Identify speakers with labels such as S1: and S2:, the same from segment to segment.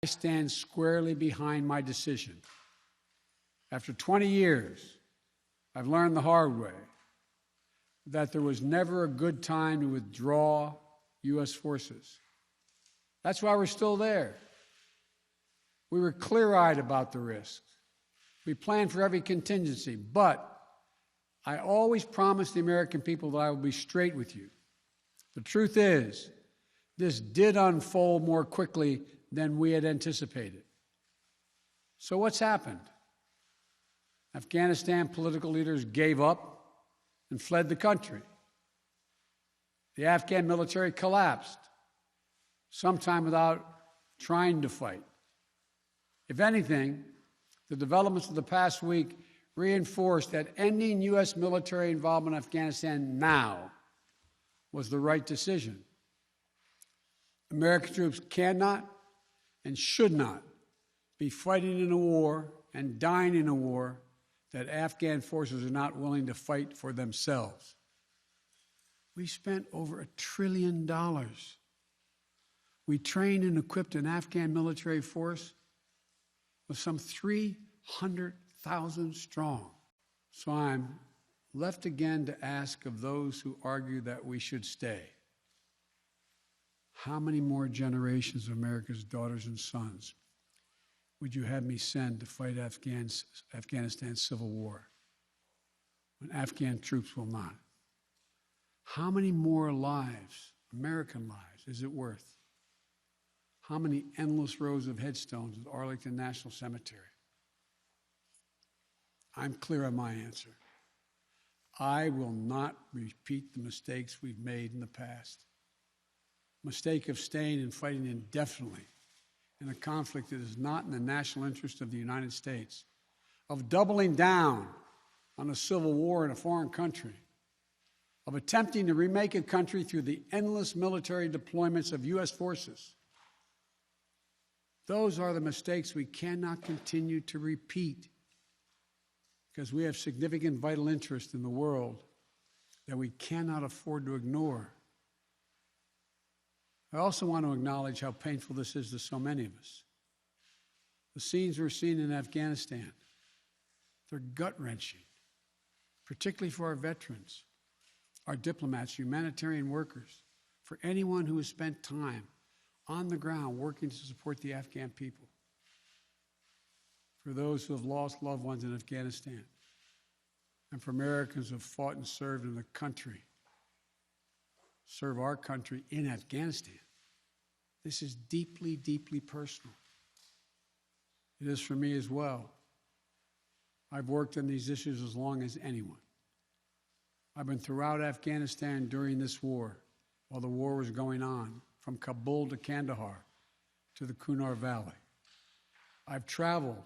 S1: I stand squarely behind my decision. After 20 years, I've learned the hard way that there was never a good time to withdraw U.S. forces. That's why we're still there. We were clear-eyed about the risks. We planned for every contingency, but I always promised the American people that I would be straight with you. The truth is, this did unfold more quickly than we had anticipated. So what's happened? Afghanistan political leaders gave up and fled the country. The Afghan military collapsed, sometime without trying to fight. If anything, the developments of the past week reinforced that ending U.S. military involvement in Afghanistan now was the right decision. American troops cannot and should not be fighting in a war and dying in a war that Afghan forces are not willing to fight for themselves. We spent over $1 trillion. We trained and equipped an Afghan military force with some 300,000 strong. So I'm left again to ask of those who argue that we should stay, how many more generations of America's daughters and sons would you have me send to fight Afghanistan's civil war when Afghan troops will not? How many more lives, American lives, is it worth? How many endless rows of headstones at Arlington National Cemetery? I'm clear on my answer. I will not repeat the mistakes we've made in the past. Mistake of staying and fighting indefinitely in a conflict that is not in the national interest of the United States, of doubling down on a civil war in a foreign country, of attempting to remake a country through the endless military deployments of U.S. forces. Those are the mistakes we cannot continue to repeat because we have significant vital interest in the world that we cannot afford to ignore. I also want to acknowledge how painful this is to so many of us. The scenes we're seeing in Afghanistan, they're gut-wrenching, particularly for our veterans, our diplomats, humanitarian workers, for anyone who has spent time on the ground working to support the Afghan people, for those who have lost loved ones in Afghanistan, and for Americans who have fought and served in the country, serve our country in Afghanistan. This is deeply, deeply personal. It is for me as well. I've worked on these issues as long as anyone. I've been throughout Afghanistan during this war, while the war was going on, from Kabul to Kandahar to the Kunar Valley. I've traveled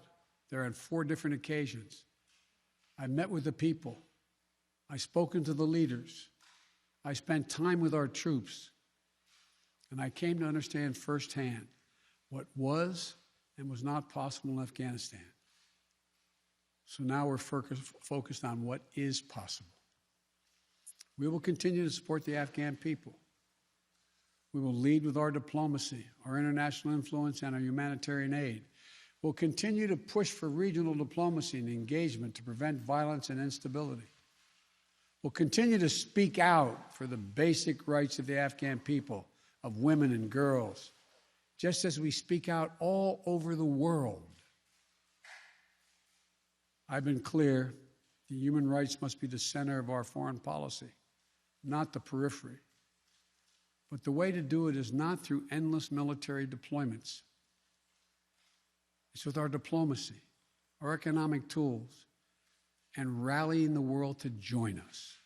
S1: there on 4 different occasions. I've met with the people. I've spoken to the leaders. I spent time with our troops, and I came to understand firsthand what was and was not possible in Afghanistan. So now we're focused on what is possible. We will continue to support the Afghan people. We will lead with our diplomacy, our international influence, and our humanitarian aid. We'll continue to push for regional diplomacy and engagement to prevent violence and instability. We'll continue to speak out for the basic rights of the Afghan people, of women and girls, just as we speak out all over the world. I've been clear that human rights must be the center of our foreign policy, not the periphery. But the way to do it is not through endless military deployments. It's with our diplomacy, our economic tools, and rallying the world to join us.